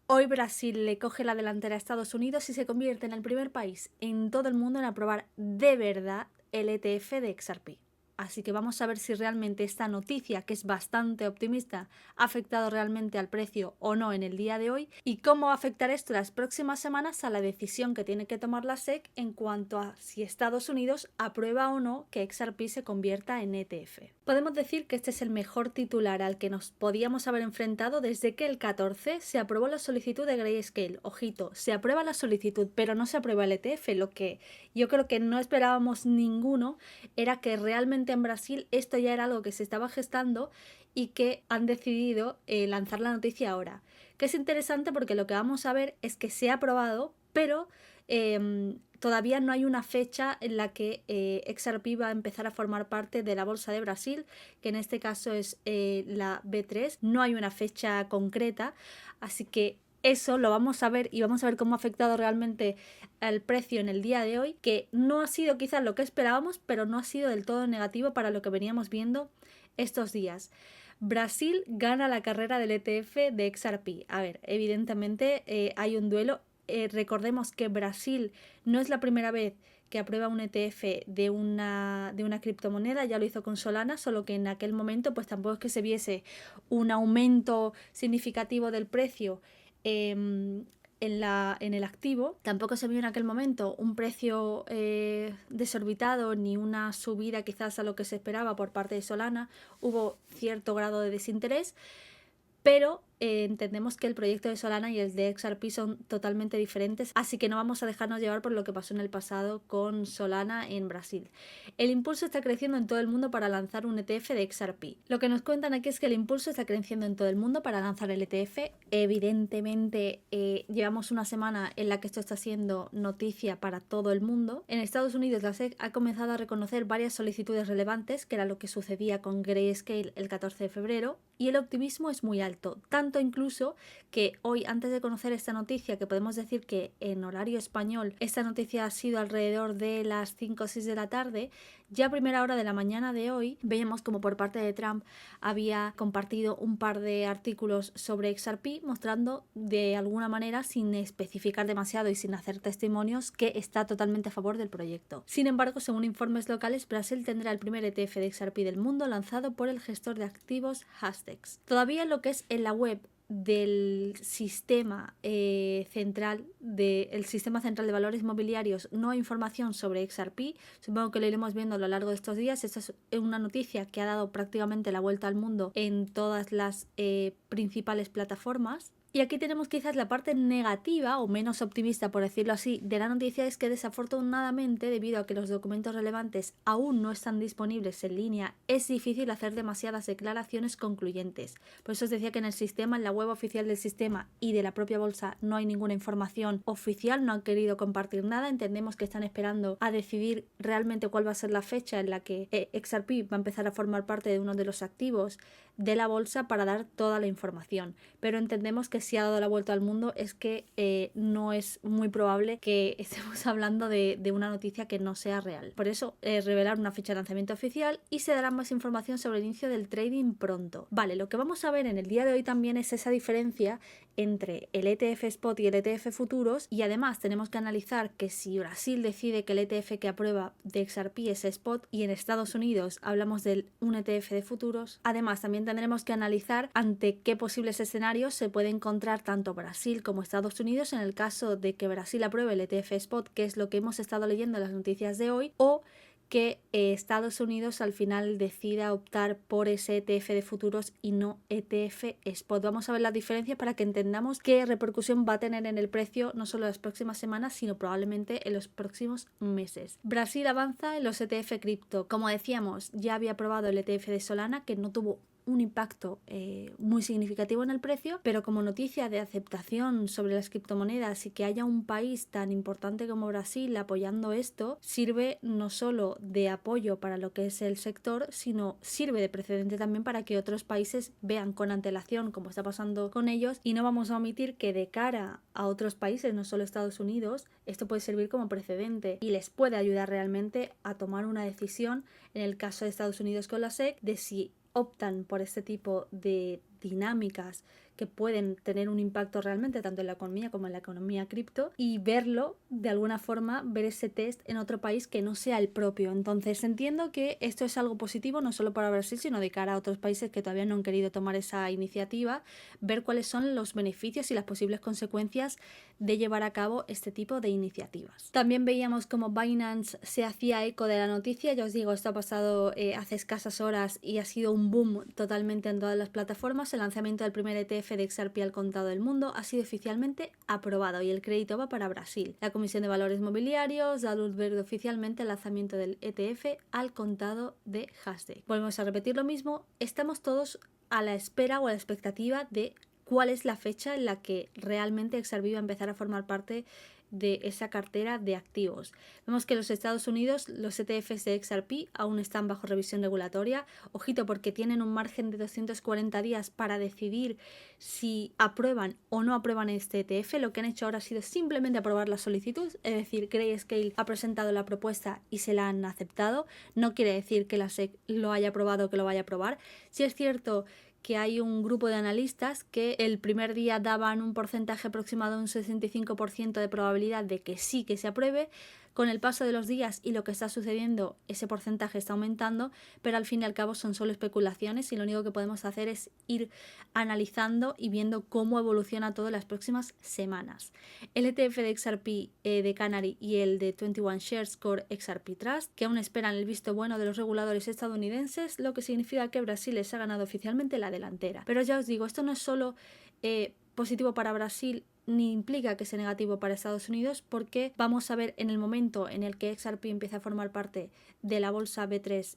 Hoy Brasil le coge la delantera a Estados Unidos y se convierte en el primer país en todo el mundo en aprobar de verdad el ETF de XRP. Así que vamos a ver si realmente esta noticia, que es bastante optimista, ha afectado realmente al precio o no en el día de hoy y cómo va a afectar esto las próximas semanas a la decisión que tiene que tomar la SEC en cuanto a si Estados Unidos aprueba o no que XRP se convierta en ETF. Podemos decir que este es el mejor titular al que nos podíamos haber enfrentado desde que el 14 se aprobó la solicitud de Grayscale. Ojito, se aprueba la solicitud, pero no se aprueba el ETF. Lo que yo creo que no esperábamos ninguno era que realmente en Brasil esto ya era algo que se estaba gestando y que han decidido lanzar la noticia ahora. Que es interesante porque lo que vamos a ver es que se ha aprobado, pero todavía no hay una fecha en la que XRP va a empezar a formar parte de la Bolsa de Brasil, que en este caso es la B3. No hay una fecha concreta, así que eso lo vamos a ver y vamos a ver cómo ha afectado realmente al precio en el día de hoy, que no ha sido quizás lo que esperábamos, pero no ha sido del todo negativo para lo que veníamos viendo estos días. Brasil gana la carrera del ETF de XRP. A ver, evidentemente hay un duelo. Recordemos que Brasil no es la primera vez que aprueba un ETF de una criptomoneda, ya lo hizo con Solana, solo que en aquel momento pues tampoco es que se viese un aumento significativo del precio en el activo, tampoco se vio en aquel momento un precio desorbitado ni una subida quizás a lo que se esperaba por parte de Solana. Hubo cierto grado de desinterés, pero entendemos que el proyecto de Solana y el de XRP son totalmente diferentes, así que no vamos a dejarnos llevar por lo que pasó en el pasado con Solana en Brasil. El impulso está creciendo en todo el mundo para lanzar un ETF de XRP. Lo que nos cuentan aquí es que el impulso está creciendo en todo el mundo para lanzar el ETF. Evidentemente llevamos una semana en la que esto está siendo noticia para todo el mundo. En Estados Unidos la SEC ha comenzado a reconocer varias solicitudes relevantes, que era lo que sucedía con Grayscale el 14 de febrero, y el optimismo es muy alto, tanto incluso que hoy, antes de conocer esta noticia, que podemos decir que en horario español esta noticia ha sido alrededor de las 5 o 6 de la tarde, ya a primera hora de la mañana de hoy veíamos como por parte de Trump había compartido un par de artículos sobre XRP mostrando de alguna manera, sin especificar demasiado y sin hacer testimonios, que está totalmente a favor del proyecto. Sin embargo, según informes locales, Brasil tendrá el primer ETF de XRP del mundo lanzado por el gestor de activos Hastex. Todavía lo que es en la web del sistema central de valores mobiliarios no hay información sobre XRP. Supongo que lo iremos viendo a lo largo de estos días. Esta es una noticia que ha dado prácticamente la vuelta al mundo en todas las principales plataformas. Y aquí tenemos quizás la parte negativa o menos optimista, por decirlo así, de la noticia, es que desafortunadamente, debido a que los documentos relevantes aún no están disponibles en línea, es difícil hacer demasiadas declaraciones concluyentes. Por eso os decía que en el sistema, en la web oficial del sistema y de la propia bolsa, no hay ninguna información oficial, no han querido compartir nada. Entendemos que están esperando a decidir realmente cuál va a ser la fecha en la que XRP va a empezar a formar parte de uno de los activos de la bolsa para dar toda la información. Pero entendemos que si ha dado la vuelta al mundo es que no es muy probable que estemos hablando de una noticia que no sea real. Por eso revelar una fecha de lanzamiento oficial y se dará más información sobre el inicio del trading pronto. Vale, lo que vamos a ver en el día de hoy también es esa diferencia entre el ETF Spot y el ETF Futuros, y además tenemos que analizar que si Brasil decide que el ETF que aprueba de XRP es Spot y en Estados Unidos hablamos de un ETF de futuros, además también tendremos que analizar ante qué posibles escenarios se puede encontrar tanto Brasil como Estados Unidos en el caso de que Brasil apruebe el ETF Spot, que es lo que hemos estado leyendo en las noticias de hoy, o que Estados Unidos al final decida optar por ese ETF de futuros y no ETF Spot. Vamos a ver las diferencias para que entendamos qué repercusión va a tener en el precio no solo en las próximas semanas, sino probablemente en los próximos meses. Brasil avanza en los ETF cripto. Como decíamos, ya había aprobado el ETF de Solana, que no tuvo un impacto muy significativo en el precio, pero como noticia de aceptación sobre las criptomonedas y que haya un país tan importante como Brasil apoyando esto, sirve no solo de apoyo para lo que es el sector, sino sirve de precedente también para que otros países vean con antelación cómo está pasando con ellos, y no vamos a omitir que de cara a otros países, no solo Estados Unidos, esto puede servir como precedente y les puede ayudar realmente a tomar una decisión, en el caso de Estados Unidos con la SEC, de si optan por este tipo de dinámicas que pueden tener un impacto realmente tanto en la economía como en la economía cripto, y verlo de alguna forma, ver ese test en otro país que no sea el propio. Entonces entiendo que esto es algo positivo no solo para Brasil, sino de cara a otros países que todavía no han querido tomar esa iniciativa, ver cuáles son los beneficios y las posibles consecuencias de llevar a cabo este tipo de iniciativas. También veíamos como Binance se hacía eco de la noticia. Ya os digo, esto ha pasado hace escasas horas y ha sido un boom totalmente en todas las plataformas. El lanzamiento del primer ETF de XRP al contado del mundo ha sido oficialmente aprobado y el crédito va para Brasil. La Comisión de Valores Mobiliarios da luz verde oficialmente al lanzamiento del ETF al contado de Hasdaq. Volvemos a repetir lo mismo, estamos todos a la espera o a la expectativa de cuál es la fecha en la que realmente XRP va a empezar a formar parte de esa cartera de activos. Vemos que en los Estados Unidos los ETFs de XRP aún están bajo revisión regulatoria. Ojito, porque tienen un margen de 240 días para decidir si aprueban o no aprueban este ETF. Lo que han hecho ahora ha sido simplemente aprobar la solicitud, es decir, Grayscale ha presentado la propuesta y se la han aceptado. No quiere decir que la SEC lo haya aprobado o que lo vaya a aprobar. Si es cierto que hay un grupo de analistas que el primer día daban un porcentaje aproximado de un 65% de probabilidad de que sí que se apruebe. Con el paso de los días y lo que está sucediendo, ese porcentaje está aumentando, pero al fin y al cabo son solo especulaciones y lo único que podemos hacer es ir analizando y viendo cómo evoluciona todo en las próximas semanas. El ETF de XRP de Canary y el de 21 Shares Core XRP Trust, que aún esperan el visto bueno de los reguladores estadounidenses, lo que significa que Brasil les ha ganado oficialmente la delantera. Pero ya os digo, esto no es solo positivo para Brasil, ni implica que sea negativo para Estados Unidos, porque vamos a ver en el momento en el que XRP empiece a formar parte de la bolsa B3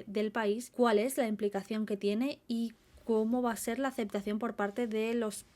del país, cuál es la implicación que tiene y cómo va a ser la aceptación por parte de los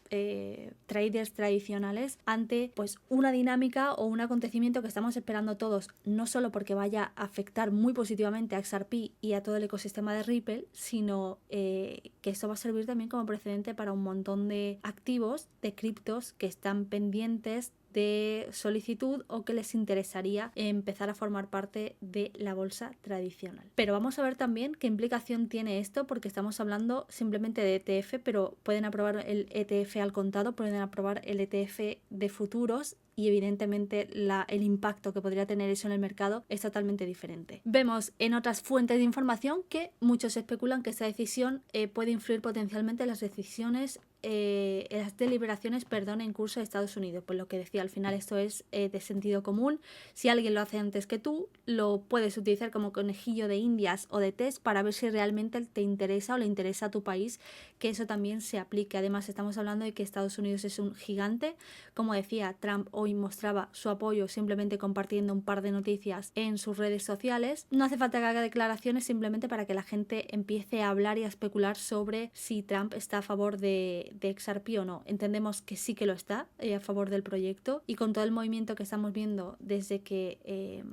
traders tradicionales ante pues una dinámica o un acontecimiento que estamos esperando todos, no solo porque vaya a afectar muy positivamente a XRP y a todo el ecosistema de Ripple, sino que esto va a servir también como precedente para un montón de activos, de criptos que están pendientes de solicitud o que les interesaría empezar a formar parte de la bolsa tradicional. Pero vamos a ver también qué implicación tiene esto, porque estamos hablando simplemente de ETF, pero pueden aprobar el ETF al contado, pueden aprobar el ETF de futuros y evidentemente el impacto que podría tener eso en el mercado es totalmente diferente. Vemos en otras fuentes de información que muchos especulan que esta decisión puede influir potencialmente en las decisiones las deliberaciones en curso de Estados Unidos. Pues lo que decía, al final esto es de sentido común. Si alguien lo hace antes que tú, lo puedes utilizar como conejillo de indias o de test para ver si realmente te interesa o le interesa a tu país que eso también se aplique. Además, estamos hablando de que Estados Unidos es un gigante. Como decía, Trump hoy mostraba su apoyo simplemente compartiendo un par de noticias en sus redes sociales. No hace falta que haga declaraciones, simplemente para que la gente empiece a hablar y a especular sobre si Trump está a favor de XRP o no. Entendemos que sí que lo está a favor del proyecto, y con todo el movimiento que estamos viendo desde que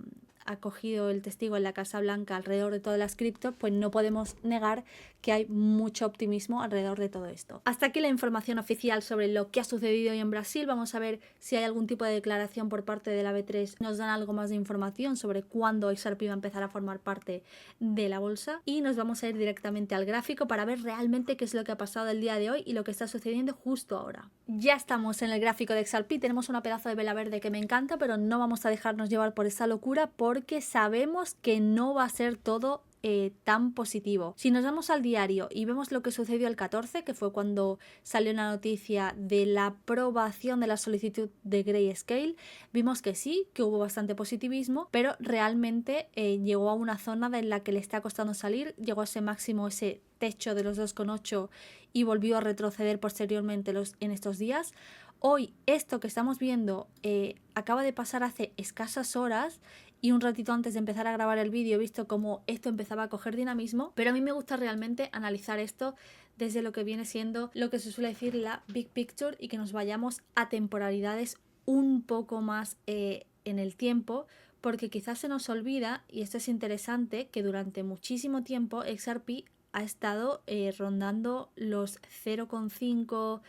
ha cogido el testigo en la Casa Blanca alrededor de todas las criptos, pues no podemos negar que hay mucho optimismo alrededor de todo esto. Hasta aquí la información oficial sobre lo que ha sucedido hoy en Brasil. Vamos a ver si hay algún tipo de declaración por parte de la B3. Nos dan algo más de información sobre cuándo XRP va a empezar a formar parte de la bolsa, y nos vamos a ir directamente al gráfico para ver realmente qué es lo que ha pasado el día de hoy y lo que está sucediendo justo ahora. Ya estamos en el gráfico de XRP, tenemos una pedazo de vela verde que me encanta, pero no vamos a dejarnos llevar por esa locura porque sabemos que no va a ser todo tan positivo. Si nos vamos al diario y vemos lo que sucedió el 14, que fue cuando salió la noticia de la aprobación de la solicitud de Grayscale, vimos que sí, que hubo bastante positivismo, pero realmente llegó a una zona en la que le está costando salir, llegó a ese máximo, ese techo de los 2,8 y volvió a retroceder posteriormente en estos días. Hoy esto que estamos viendo acaba de pasar hace escasas horas, y un ratito antes de empezar a grabar el vídeo he visto cómo esto empezaba a coger dinamismo, pero a mí me gusta realmente analizar esto desde lo que viene siendo lo que se suele decir la big picture, y que nos vayamos a temporalidades un poco más en el tiempo, porque quizás se nos olvida, y esto es interesante, que durante muchísimo tiempo XRP ha estado rondando los 0,5,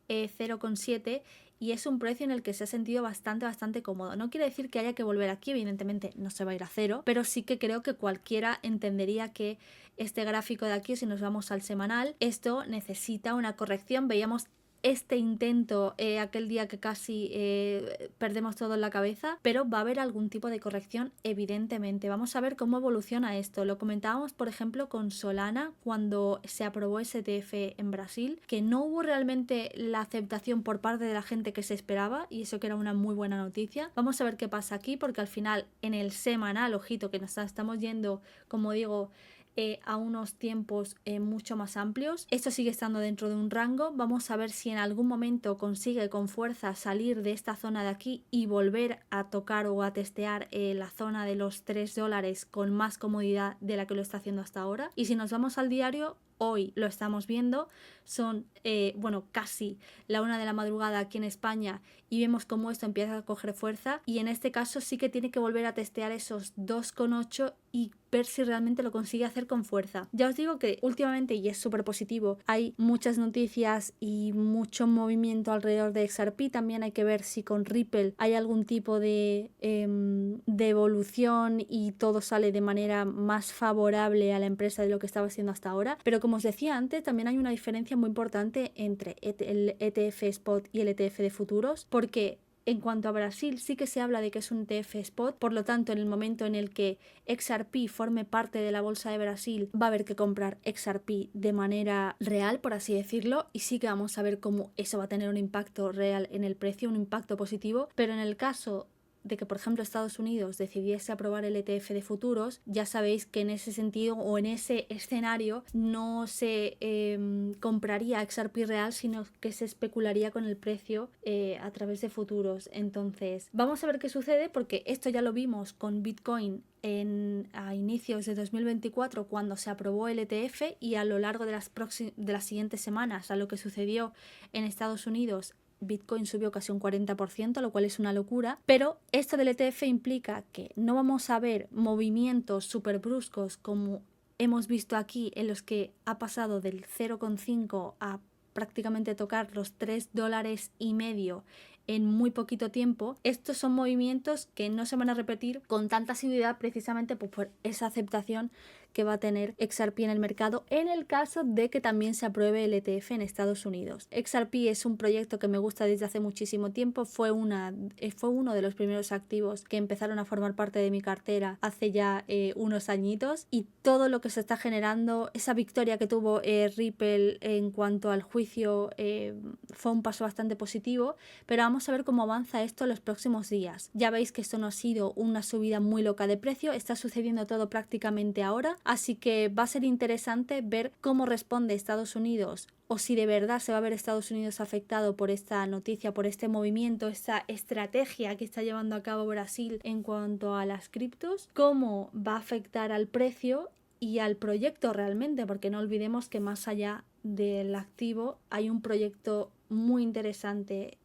0,7, y es un precio en el que se ha sentido bastante cómodo. No quiere decir que haya que volver aquí, evidentemente no se va a ir a cero, pero sí que creo que cualquiera entendería que este gráfico de aquí, si nos vamos al semanal, esto necesita una corrección. Veíamos este intento aquel día que casi perdemos todo en la cabeza, pero va a haber algún tipo de corrección evidentemente. Vamos a ver cómo evoluciona esto. Lo comentábamos por ejemplo con Solana cuando se aprobó ese ETF en Brasil, que no hubo realmente la aceptación por parte de la gente que se esperaba, y eso que era una muy buena noticia. Vamos a ver qué pasa aquí, porque al final en el semanal, ojito que nos estamos yendo, como digo, a unos tiempos mucho más amplios. Esto sigue estando dentro de un rango. Vamos a ver si en algún momento consigue con fuerza salir de esta zona de aquí y volver a tocar o a testear la zona de los $3 con más comodidad de la que lo está haciendo hasta ahora. Y si nos vamos al diario, hoy lo estamos viendo, son casi la 1 de la madrugada aquí en España, y vemos cómo esto empieza a coger fuerza, y en este caso sí que tiene que volver a testear esos 2,8 y ver si realmente lo consigue hacer con fuerza. Ya os digo que últimamente, y es súper positivo, hay muchas noticias y mucho movimiento alrededor de XRP. También hay que ver si con Ripple hay algún tipo de evolución y todo sale de manera más favorable a la empresa de lo que estaba haciendo hasta ahora. Pero como os decía antes, también hay una diferencia muy importante entre el ETF Spot y el ETF de futuros, porque en cuanto a Brasil sí que se habla de que es un ETF Spot, por lo tanto en el momento en el que XRP forme parte de la bolsa de Brasil va a haber que comprar XRP de manera real, por así decirlo, y sí que vamos a ver cómo eso va a tener un impacto real en el precio, un impacto positivo. Pero en el caso de que, por ejemplo, Estados Unidos decidiese aprobar el ETF de futuros, ya sabéis que en ese sentido o en ese escenario no se compraría XRP real, sino que se especularía con el precio a través de futuros. Entonces, vamos a ver qué sucede, porque esto ya lo vimos con Bitcoin a inicios de 2024 cuando se aprobó el ETF, y a lo largo de las siguientes semanas, a lo que sucedió en Estados Unidos, Bitcoin subió casi un 40%, lo cual es una locura. Pero esto del ETF implica que no vamos a ver movimientos súper bruscos como hemos visto aquí, en los que ha pasado del 0,5 a prácticamente tocar los $3,5 en muy poquito tiempo. Estos son movimientos que no se van a repetir con tanta asiduidad, precisamente por esa aceptación que va a tener XRP en el mercado, en el caso de que también se apruebe el ETF en Estados Unidos. XRP es un proyecto que me gusta desde hace muchísimo tiempo. Fue uno de los primeros activos que empezaron a formar parte de mi cartera hace ya unos añitos, y todo lo que se está generando, esa victoria que tuvo Ripple en cuanto al juicio, fue un paso bastante positivo. Pero vamos a ver cómo avanza esto en los próximos días. Ya veis que esto no ha sido una subida muy loca de precio, está sucediendo todo prácticamente ahora, así que va a ser interesante ver cómo responde Estados Unidos, o si de verdad se va a ver Estados Unidos afectado por esta noticia, por este movimiento, esta estrategia que está llevando a cabo Brasil en cuanto a las criptos, cómo va a afectar al precio y al proyecto realmente, porque no olvidemos que más allá del activo hay un proyecto muy interesante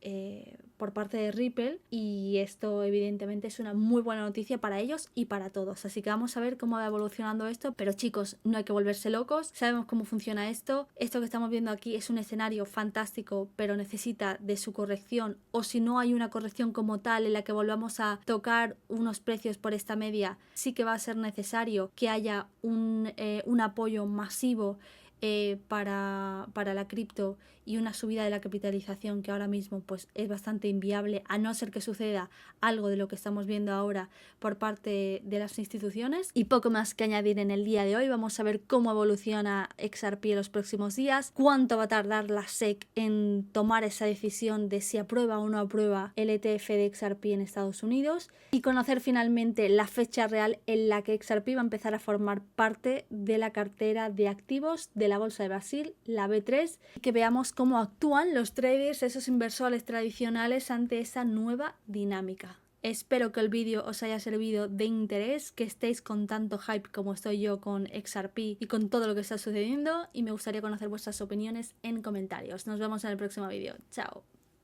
por parte de Ripple, y esto evidentemente es una muy buena noticia para ellos y para todos. Así que vamos a ver cómo va evolucionando esto, pero chicos, no hay que volverse locos, sabemos cómo funciona esto que estamos viendo aquí es un escenario fantástico, pero necesita de su corrección, o si no hay una corrección como tal en la que volvamos a tocar unos precios por esta media, sí que va a ser necesario que haya un apoyo masivo para la cripto, y una subida de la capitalización que ahora mismo pues es bastante inviable, a no ser que suceda algo de lo que estamos viendo ahora por parte de las instituciones. Y poco más que añadir en el día de hoy. Vamos a ver cómo evoluciona XRP en los próximos días, cuánto va a tardar la SEC en tomar esa decisión de si aprueba o no aprueba el ETF de XRP en Estados Unidos, y conocer finalmente la fecha real en la que XRP va a empezar a formar parte de la cartera de activos de la Bolsa de Brasil, la B3, y que veamos cómo actúan los traders, esos inversores tradicionales, ante esa nueva dinámica. Espero que el vídeo os haya servido de interés, que estéis con tanto hype como estoy yo con XRP y con todo lo que está sucediendo, y me gustaría conocer vuestras opiniones en comentarios. Nos vemos en el próximo vídeo. Chao.